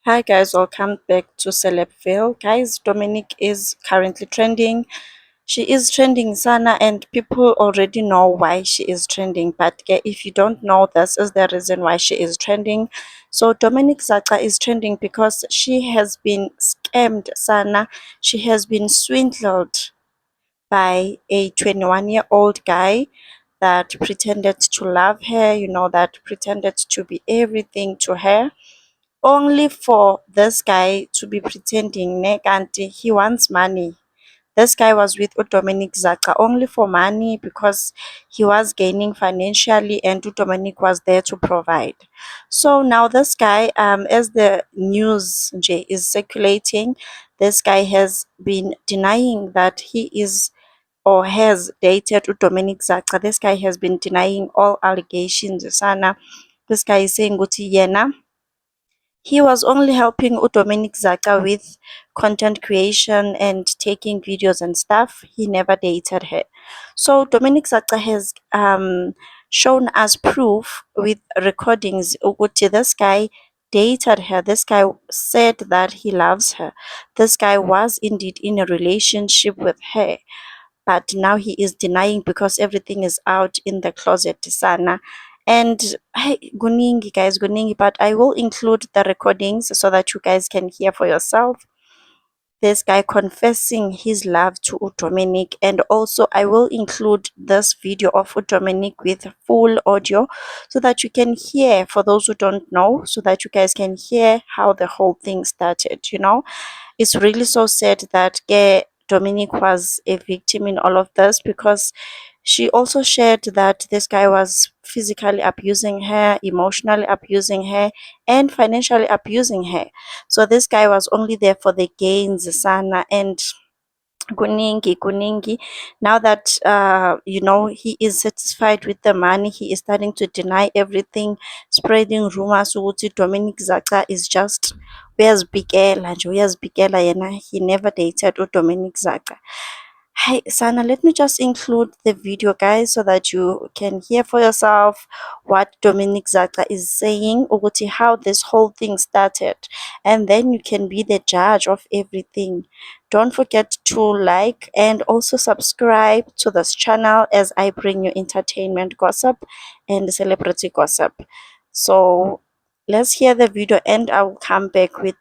Hi guys, welcome back to Celebville. Guys, Dominic is currently trending. She is trending sana and people already know why she is trending. But if you don't know, this is the reason why she is trending. So Dominic Zacha is trending because she has been scammed sana. She has been swindled by a 21-year-old guy that pretended to love her, that pretended to be everything to her, only for this guy to be pretending kanti he wants money. This guy was with Dominic Zacha only for money because he was gaining financially and Dominic was there to provide. So now this guy, as the news is circulating, this guy has been denying that he is or has dated Dominic Zacha. This guy has been denying all allegations. Sana, this guy is saying Guti Yena, he was only helping Dominic Zacha with content creation and taking videos and stuff. He never dated her. So Dominic Zacha has shown us proof with recordings ukuthi this guy dated her. This guy said that he loves her. This guy was indeed in a relationship with her, but now he is denying because everything is out in the closet sana. And hey, guningi guys, guningi, but I will include the recordings so that you guys can hear for yourself this guy confessing his love to Dominic. And also I will include this video of Dominic with full audio so that you can hear, for those who don't know, so that you guys can hear how the whole thing started. It's really so sad that Dominic was a victim in all of this, because she also shared that this guy was physically abusing her, emotionally abusing her, and financially abusing her. So this guy was only there for the gains, sana, and kuningi. Now that he is satisfied with the money, he is starting to deny everything, spreading rumors ukuthi Dominic Zacha is just uyazibhikela nje, uyazibhikela yena, he never dated Dominic Zacha. Hey, Sana, let me just include the video, guys, so that you can hear for yourself what Dominic Zacha is saying, ukuthi how this whole thing started, and then you can be the judge of everything. Don't forget to like and also subscribe to this channel as I bring you entertainment gossip and celebrity gossip. So let's hear the video and I will come back with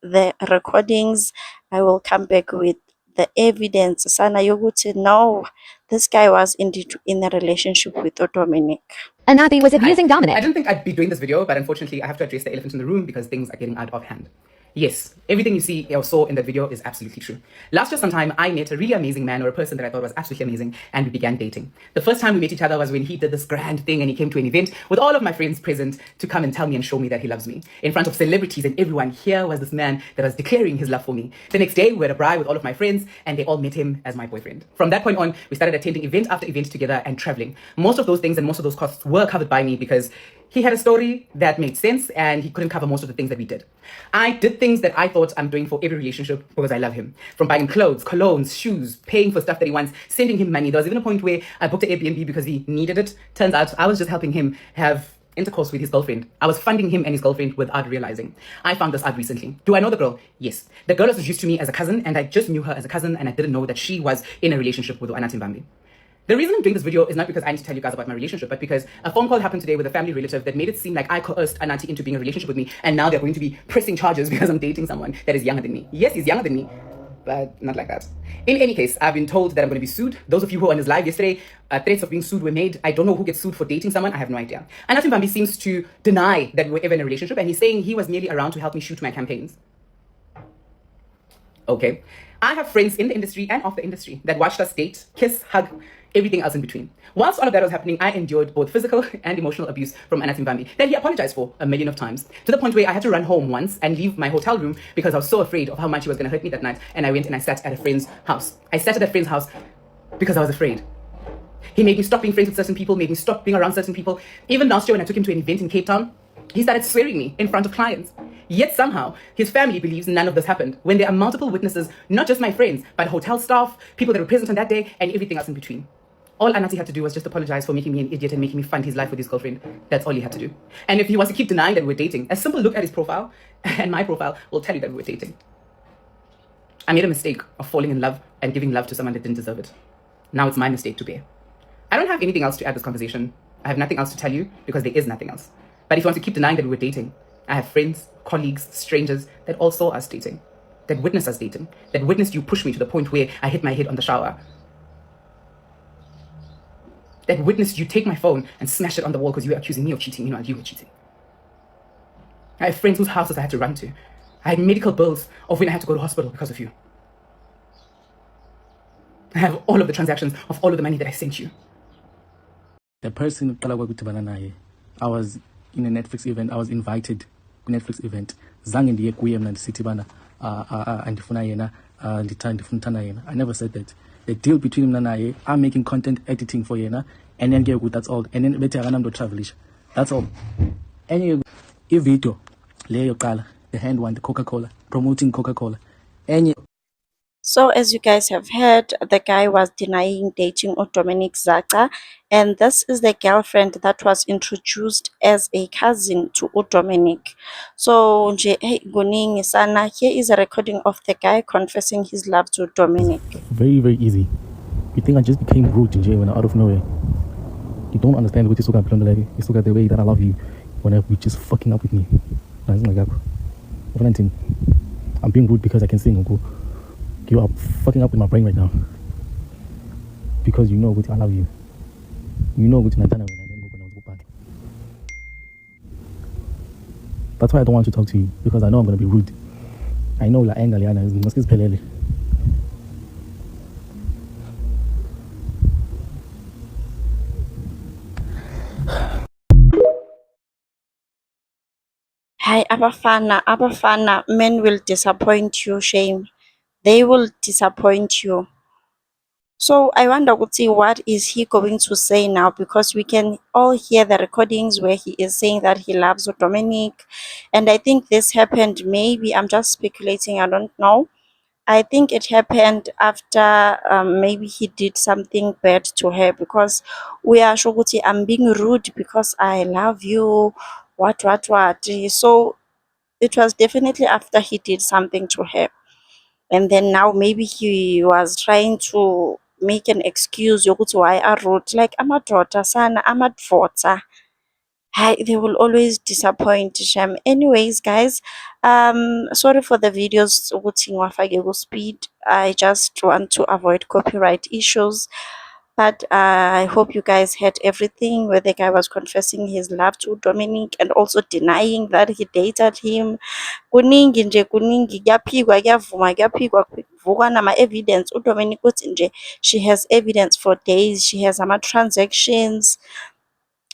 the recordings. I will come back with the evidence. Sana yoguti, no, this guy was indeed in a relationship with Dominic. Anathi was abusing Hi. Dominic. I didn't think I'd be doing this video, but unfortunately I have to address the elephant in the room because things are getting out of hand. Yes, everything you see or saw in that video is absolutely true. Last year sometime, I met a really amazing man, or a person that I thought was absolutely amazing, and we began dating. The first time we met each other was when he did this grand thing and he came to an event with all of my friends present to come and tell me and show me that he loves me. In front of celebrities and everyone, here was this man that was declaring his love for me. The next day, we were at a braai with all of my friends and they all met him as my boyfriend. From that point on, we started attending event after event together and traveling. Most of those things and most of those costs were covered by me because he had a story that made sense and he couldn't cover most of the things that we did. I did things that I thought I'm doing for every relationship because I love him. From buying clothes, colognes, shoes, paying for stuff that he wants, sending him money. There was even a point where I booked an Airbnb because he needed it. Turns out I was just helping him have intercourse with his girlfriend. I was funding him and his girlfriend without realizing. I found this out recently. Do I know the girl? Yes. The girl was introduced to me as a cousin and I just knew her as a cousin and I didn't know that she was in a relationship with Anathi Mbambi. The reason I'm doing this video is not because I need to tell you guys about my relationship, but because a phone call happened today with a family relative that made it seem like I coerced Anathi into being in a relationship with me, and now they're going to be pressing charges because I'm dating someone that is younger than me. Yes, he's younger than me, but not like that. In any case, I've been told that I'm going to be sued. Those of you who were on his live yesterday, threats of being sued were made. I don't know who gets sued for dating someone. I have no idea. Anathi Mbambi seems to deny that we were ever in a relationship, and he's saying he was merely around to help me shoot my campaigns. Okay. I have friends in the industry and off the industry that watched us date, kiss, hug, everything else in between. Whilst all of that was happening, I endured both physical and emotional abuse from Anathi Mbambi that he apologized for a million of times, to the point where I had to run home once and leave my hotel room because I was so afraid of how much he was going to hurt me that night. And I went and I sat at a friend's house. I sat at a friend's house because I was afraid. He made me stop being friends with certain people, made me stop being around certain people. Even last year when I took him to an event in Cape Town, he started swearing me in front of clients. Yet somehow, his family believes none of this happened, when there are multiple witnesses, not just my friends, but hotel staff, people that were present on that day, and everything else in between. All Anathi had to do was just apologize for making me an idiot and making me fund his life with his girlfriend. That's all he had to do. And if he wants to keep denying that we're dating, a simple look at his profile And my profile will tell you that we were dating. I made a mistake of falling in love and giving love to someone that didn't deserve it. Now it's my mistake to bear. I don't have anything else to add this conversation. I have nothing else to tell you because there is nothing else. But if you want to keep denying that we were dating, I have friends, colleagues, strangers that all saw us dating, that witnessed us dating, that witnessed you push me to the point where I hit my head on the shower, that witnessed you take my phone and smash it on the wall because you were accusing me of cheating. You know, you were cheating. I have friends whose houses I had to run to. I had medical bills of when I had to go to hospital because of you. I have all of the transactions of all of the money that I sent you. The person I was in a Netflix event. I was invited to Netflix event. Zange ndiye kuye mna ndisithi bana andifuna yena ndifuna yena. I never said that. The deal between mna naye, I'm making content editing for yena, and then get that's all. And then bete akanamdo travelisha. That's all. Any video leyo qala, the hand one, the Coca-Cola, promoting Coca-Cola. Any So as you guys have heard, the guy was denying dating Dominic Zaca, and this is the girlfriend that was introduced as a cousin to Dominic. So nje, hey, kuningi sana. Here is a recording of the guy confessing his love to Dominic. very, very easy. You think I just became rude in jail when out of nowhere? You don't understand what you look at you look at the way that I love you whenever you're just fucking up with me. I'm being rude because I can sing. You are fucking up with my brain right now. Because you know what I love you. You know what Nantana when I didn't go when I was back. That's why I don't want to talk to you, because I know I'm gonna be rude. I know la anger Liana is muskis pelele. Hi, Abafana, men will disappoint you, shame. They will disappoint you. So I wonder what is he going to say now, because we can all hear the recordings where he is saying that he loves Dominic, and I think this happened, maybe I'm just speculating, I don't know. I think it happened after maybe he did something bad to her, because we are Shoguti, I'm being rude because I love you, what. So it was definitely after he did something to her, and then now maybe he was trying to make an excuse yokuthi why I wrote, like amadoda sana amadvodza. Hi, they will always disappoint Shem. Anyways, guys, sorry for the videos ukuthi ngiwafake ku-speed. I just want to avoid copyright issues. But I hope you guys heard everything, where the guy was confessing his love to Dominic and also denying that he dated him. Kuningi nje, kuningi, kuyaphikwa, kuyavuma, kuyaphikwa, kuvukwa nama-evidence. UDominic uthi nje she has evidence for days, she has ama-transactions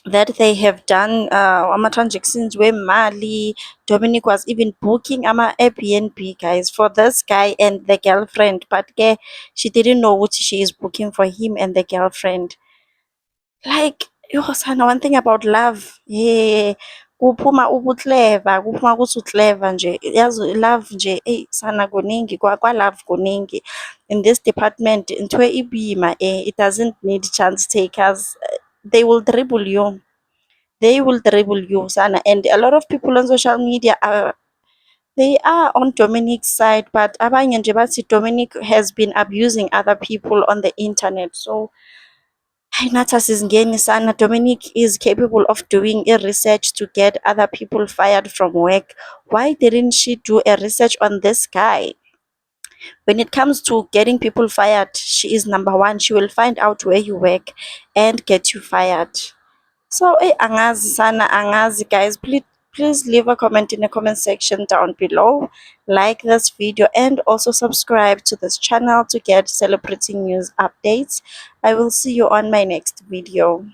that they have done, ama-transactions wemali. Dominic was even booking ama-Airbnb, guys, for this guy and the girlfriend, but she didn't know what she is booking for him and the girlfriend. Like, yo sana, one thing about love, yeah, kuphuma ubuclever, kuphuma ukuthi uclever nje. Yazi love nje, sana kuningi, kwa-love kuningi. In this department, into ibima, it doesn't need chance takers. They will dribble you. They will dribble you, sana. And a lot of people on social media they are on Dominic's side, but abanye nje bathi Dominic has been abusing other people on the internet. So nathi asizingeni sana. Dominic is capable of doing a research to get other people fired from work. Why didn't she do a research on this guy? When it comes to getting people fired, she is number one. She will find out where you work and get you fired. So angazi sana, angazi, guys. Please leave a comment in the comment section down below. Like this video and also subscribe to this channel to get celebrity news updates. I will see you on my next video.